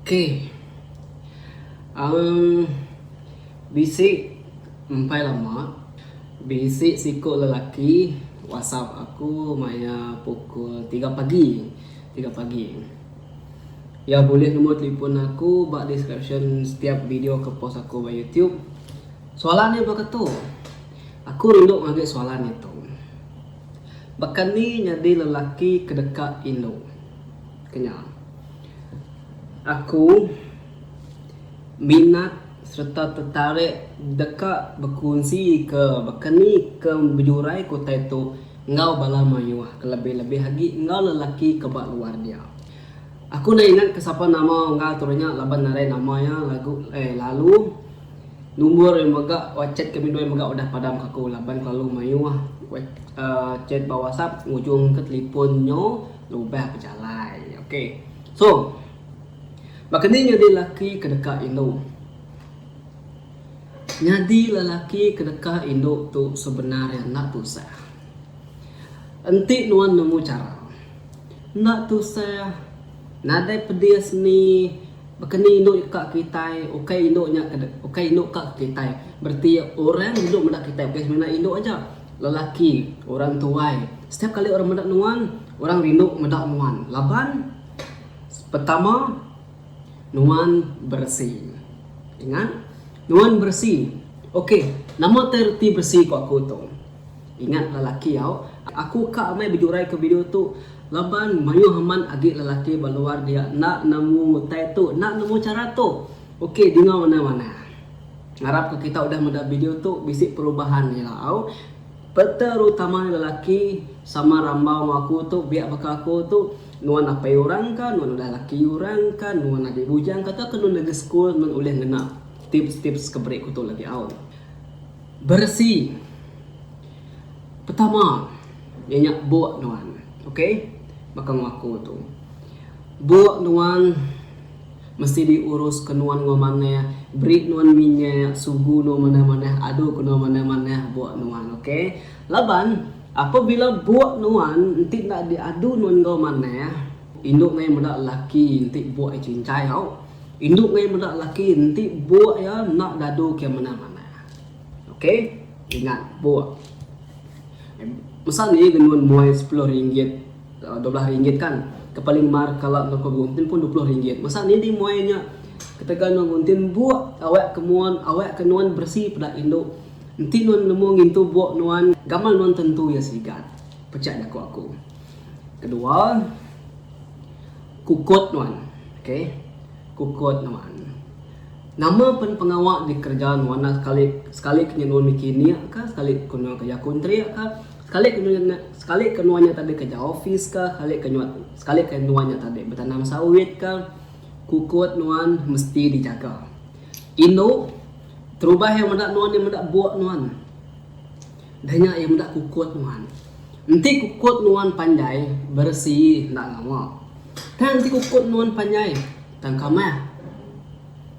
Okey. Ang bisik empai lama. Bisik sikut lelaki WhatsApp aku maya pukul 3 pagi. 3 pagi. Ya boleh nombor telefon aku bak description setiap video ke post aku di YouTube. Soalan ni berkata, aku rindu ngagak soalan itu. Bahkan ni jadi lelaki kedekat Indo. Kenyang. Aku minat serta tertarik dekat berkongsi ke bahkan ni ke berjurai kota itu ngau bala mayuah kelebih-lebih lagi ngau lelaki ke bak luar dia. Aku nak ingat ke siapa nama ngau turunnya laban narai namanya lalu nombor yang megak WhatsApp kami dua yang megak udah padam aku laban kalau mayuah chat bawah WhatsApp ujung ke teleponnya lubah berjalan. Okey. So maknanya dia lelaki kedekat Indo. Jadi lelaki kedekat Indo tu sebenarnya nak tusah. Entik nuan nemu cara. Nak tusah. Nadai pedias ni bakani Indo kat kita, okey Indo nya okey Indo kat kita. Berarti orang Indo mendak kita, okey sebenarnya Indo aja. Lelaki, orang tuai. Setiap kali orang mendak nuan, orang rindu mendak nuan. Laban pertama nuan bersih. Ingat? Nuan bersih. Okey, nama terti bersih kau aku tu. Ingat lelaki kau. Aku kak amai berjurai ke video tu. Laban mayu haman agik lelaki baluar dia nak nemu tai tu, nak nemu cara tu. Okey, dengar mana-mana. Harap ke kita udah mendak video tu bisik perubahan ya kau. Terutama lelaki sama rambau aku tu biak bakal aku tu nuan apa orang kan, nuan udah laki orang kan, nuan adik bujang kata ke nuan lagi school nuan boleh ngena tips-tips keberik ku tu lagi awal. Bersih. Pertama, banyak buat nuan. Okey? Bakal aku tu. Buat nuan mesti diurus ke nuan ngomane, beri nuan minyak, sugu nuan mana-mana, adu ke nuan mana-mana buat nuan, okey? Laban apabila buat nuan entik nak diadu nuan ngomane, induk ngai mendak laki entik buat cincai kau. Induk ngai mendak laki entik buat ya nak dadu ke mana-mana. Okey? Ingat buat. Misal ni nuan muai RM10, RM12 kan. Kepaling mar kalau nak gunting pun RM20. Masa ni di muainya ketika nak gunting buat awak kenuan bersih pada Indo. Nanti nuan nemu ngintu buat nuan gamal nuan tentu ya sigat. Pecah aku. Kedua, kukut nuan. Okey. Kukut nuan. Nama pengawak di kerjaan nuan sekali kena nuan mikini ka, sekali kena kerja kontri ka, sekali kenuanya tadi kerja office kah, sekali kenuanya tadi bertanam sawit kah, kukut nuan mesti dijaga. Indo terubah yang mendak nuan yang mendak buat nuan. Banyak yang mendak kukut nuan. Nanti kukut nuan pandai bersih nak lama. Dan nanti kukut nuan pandai dan kamah.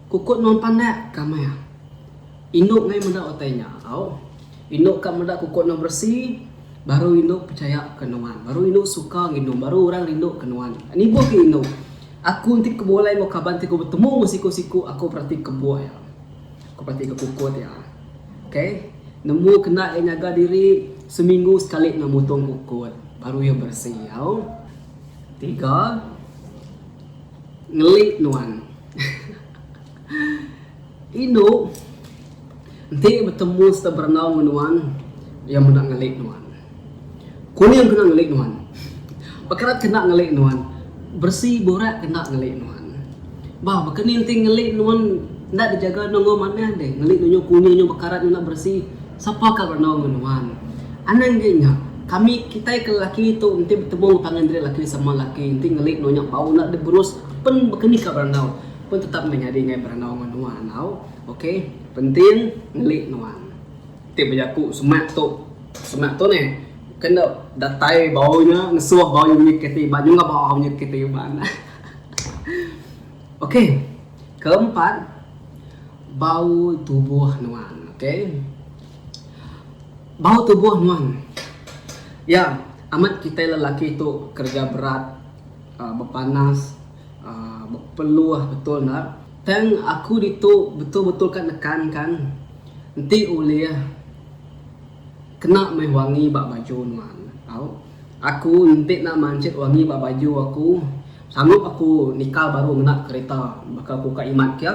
Kukut nuan pandai kamah. Indo ngai mendak otainya. Indo kan mendak kukut nuan bersih. Baru Indo percaya ke nuan. Baru Indo suka nginum. Baru orang rindu ke nuan. Ini buah ke Indo. Aku nanti keboleh mau kaban nanti aku bertemu siku-siku. Aku perhati ke buah ya. Aku perhati ke kukut ya. Okay. Nemu kena yang jaga diri. Seminggu sekali nak mutong kukut. Baru yang bersih ya. 3. Ngelik nuan. Indo nanti bertemu setelah berenang nuan. Yang mendak ngelik nuan. Kuning kena ngelik nuan. Pekarat kena ngelik nuan. Bersih borak kena ngelik nuan. Bah, bahkan nanti ngelik nuan nak dijaga nonggo mana deh. Ngelik nunyo kuning nyo pekarat nak bersih. Siapa kah bernong nuan? Anang genya. Kita ke laki itu nanti bertemu tangan dari laki sama laki. Nanti ngelik nunyo bau nak diberus pen bekeni kah bernong. Pun tetap menjadi ngai bernong nuan. Okey, penting ngelik nuan. Nanti berjaku semak tu ni. Kena datai baunya, ngesuah baunya punya ketiban juga baunya ketiban. Okey. Keempat, bau tubuh nuan. Okey. Bau tubuh nuan. Ya, amat kita lelaki itu kerja berat, berpanas, Perlu betul nak. Dan aku itu betul-betul kan nekan kan. Nanti oleh kena main wangi bak baju nuan. Aku nanti nak mancit wangi bak baju aku. Sanggup aku nikah baru nak kereta. Bakal aku kat imat kia.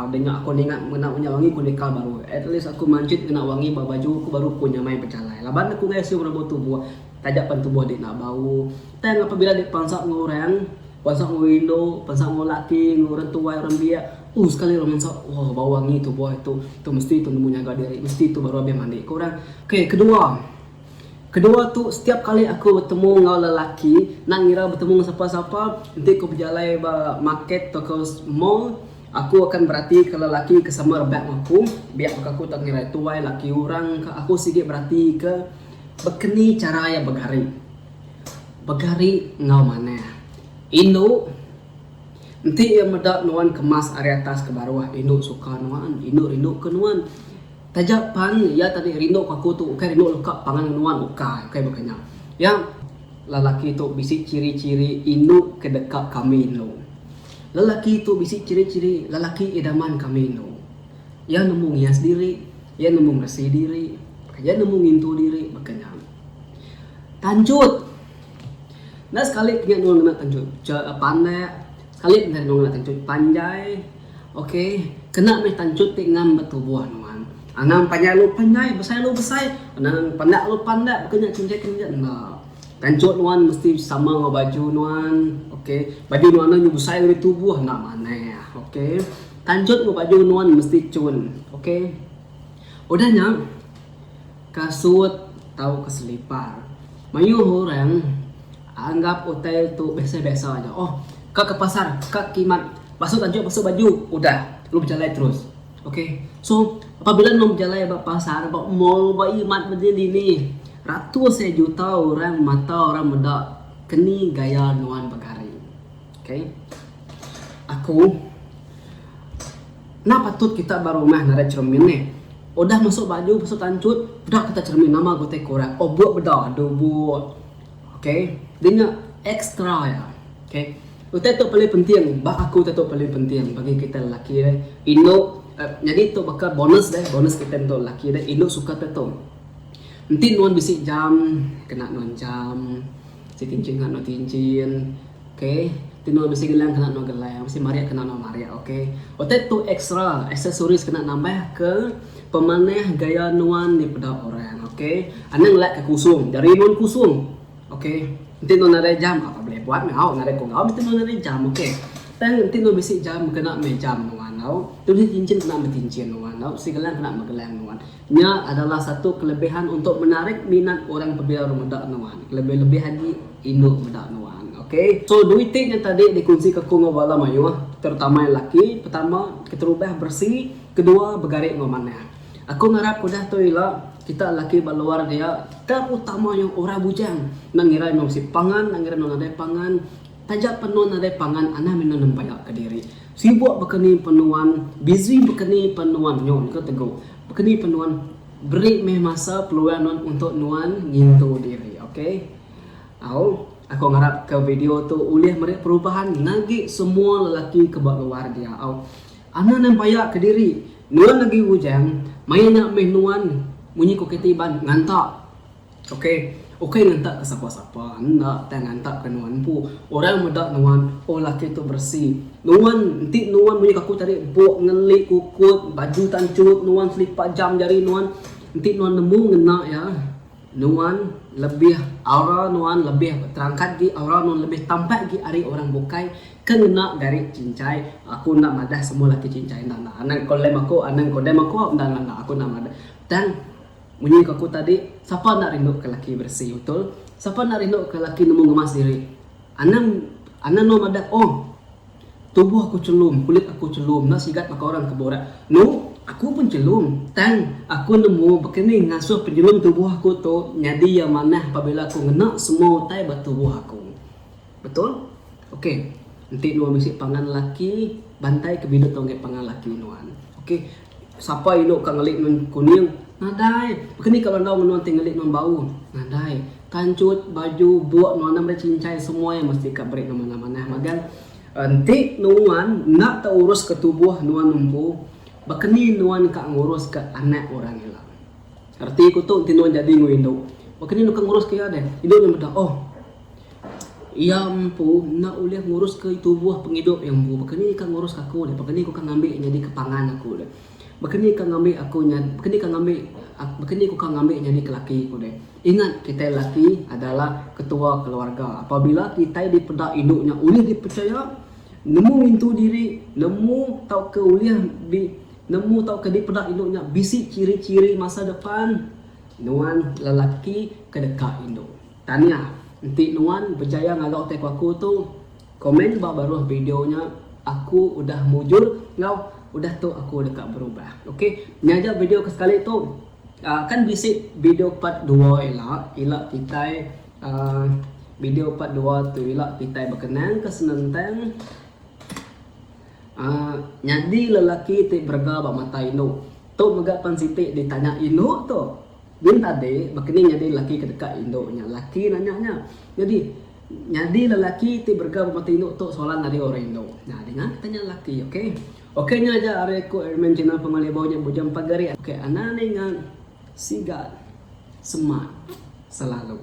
Dengan aku ingat nak punya wangi aku nikah baru. At least aku mancit kena wangi bak baju aku baru aku nyamai berjalan. Laban aku ngasi rambut tubuh. Tajapan tubuh dik nak bau. Dan apabila dik pangsak ngorang, pangsak ngoindo, pangsak ngolaki, ngorang tua orang biak. Sekali orang masak, wah bau wangi tubuh itu mesti itu nemu jaga diri, mesti itu baru habis mandi. Korang. Okay, kedua tu setiap kali aku bertemu dengan lelaki, nak ngira bertemu dengan siapa-siapa, nanti aku berjalan ke market atau ke mall, aku akan berhati ke lelaki ke sama rebak aku, biar aku tak ngira itu wai lelaki orang, aku sikit berhati ke bekeni cara yang begari ngau mana Indo nanti yang medak nuan kemas area atas ke bawah. Indo suka nuan, Indo ke nuan tajapan ya tadi rindu aku tu okay, rindu luka pangan nuan okay bukannya yang lelaki tu bisi ciri-ciri Indo kedekat kami Indo. Lelaki tu bisi ciri-ciri lelaki idaman kami Indo yang nemu ngias diri, yang nemu bersih diri, yang nemu ngintu diri makanya tanjut. Nah sekali punya nuan nak tanjut pandai, sekali punya nuan nak tanjut panjai. Okay, kena meh tanjut tingam betubuh nuan. Anang panjai lu panjai, besar lu besar. Anang pandak lu pandak, bukannya cincai nah. Tanjut nuan mesti sama dengan baju nuan. Okay, baju nuan nyu besar dari tubuh nak mana ya. Okay, tanjut dengan baju nuan mesti cun. Okay, udahnya kasut tahu keselipar. Mayu orang anggap hotel tu biasa-biasa aja. Kau ke pasar, kau kimat, basuh tanjut, basuh baju, udah, lu berjalan terus. Okay, so apabila lu berjalan ke pasar, ke mall, ke imat berdiri ni, ratus juta orang mata orang medak keni gaya nuan begari. Okay, aku nak patut kita baru mah narik cermin ni. Udah masuk baju, masuk tancut, udah kita cermin nama gue korang. Buat bedah, buat. Okay, dia ekstra ya. Okay, itu paling penting. Aku itu paling penting bagi kita lelaki. Indo, jadi itu bakal bonus kita untuk lelaki. Indo suka itu. Nanti nuan bisik jam, kena nuan jam, si cincin kena nuan cincin. Okay, nuan bisik gelang kena nuan gelang, si Maria kena nuan Maria. Okay, itu ekstra, aksesoris kena nambah ke pemanah gaya nuan di pada orang. Okay, anang lek ke kusung, dari nuan kusung. Okay, nanti nuan ada jam apa boleh buat mau ada kong nanti nuan ada jam. Okay, dan nanti nuan bisik jam kena jam nuan tu cincin kena cincin nuan si gelang kena gelang nuan. Nya adalah satu kelebihan untuk menarik minat orang apabila medak nuan. Lebih lagi induk medak nuan. Okay, so dua tip yang tadi dikongsi ke kungo bala mayu, terutama yang laki. Pertama, kita rubah bersih. Kedua, bergarik ngomana. Aku ngarap udah tu ialah kita laki baluar dia terutama yang orang bujang nangira si pangan, nangira non ada pangan, tajak penuan ada pangan, anak minum nampak ke diri. Sibuk bekeni penuan, busy bekeni penuan nyon ke teguh. Bekeni penuan beri masa peluang untuk nuan ngintu diri. Okay, aku ngarap ke video tu ulih mereka perubahan nagi semua lelaki ke luar dia. Anak nampak ke diri. Nuan lagi bujang, main nak main nuan, bunyi ko ketiban ngantak. Okay, ngantak ke siapa-siapa, nak tak ngantak ke nuan pu. Orang medak nuan, laki tu bersih. Nuan, nanti nuan bunyi aku tadi buat ngelik kukut, baju tancut, nuan selipat jam jari nuan. Nanti nuan nemu ngena ya. Nuan lebih aura nuan lebih terangkat gi aura nuan lebih tampak gi ari orang bukai kena dari cincai. Aku nak madah semua laki cincai nak anak kolem aku dan aku nak madah. Dan bunyi aku tadi siapa nak rindu ke laki bersih betul, siapa nak rindu ke laki nemu ngemas diri. Anak no madah tubuh aku celum, kulit aku celum, nak sigat maka orang keborak. No, aku pun celum. Dan aku nemu begini ngasuh penjelum tubuh aku tu nyadi yang mana apabila aku ngena semua tai tubuh aku. Betul? Okey. Nanti nuan mesti pangan laki bantai ke bidut tongge pangan laki nuan. Okey. Siapa induk ka ngelik nun kuning? Nadai. Begini ka bandau nuan tinggelik nun bau. Nadai. Kancut baju buat nuan namre cincai semua yang mesti ka break mana-mana magan. Anti nuan nak tak urus ke tubuh nuan numpu, bakani nuan ka ngurus ke anak orang hilang. Arti ko to tinuan jadi nguindo. Bakani nu ka ngurus ke ada. Indo nya meda oh. Ia empu nak ulih ngurus ke tubuh penghidup yang empu. Bakani ka ngurus aku deh. Bakani ko ka ngambil jadi kepangan aku deh. Bakani ka ngambil aku nya, bakani ko ka ngambil jadi kelaki aku deh. Ingat kita laki adalah ketua keluarga. Apabila kita dipedak induknya ulih dipercaya, nemu mintu diri, nemu tahu ke ulih nemu tahu ke dipedak induknya bisi ciri-ciri masa depan nuan lelaki kedekat induk. Tanya, nanti nuan berjaya ngagau tek aku tu komen baru videonya aku udah mujur ngau udah tu aku dekat berubah. Okey, nyaja video ke sekali tu kan bisik video part 2 elak kita video part 2 tu elak kita berkenan ke senentang nyadi lelaki ti berga ba mata induk tu megapan siti ditanya induk tu bin tadi bakini nyadi lelaki ke dekat induknya laki nanya jadi nyadi lelaki ti berga ba mata induk tu soalan dari orang induk. Nah dengan tanya lelaki. Okey nya aja areku Airman channel pengalibaunya bujang pagari. Okey anane ngan sigat semat selalu.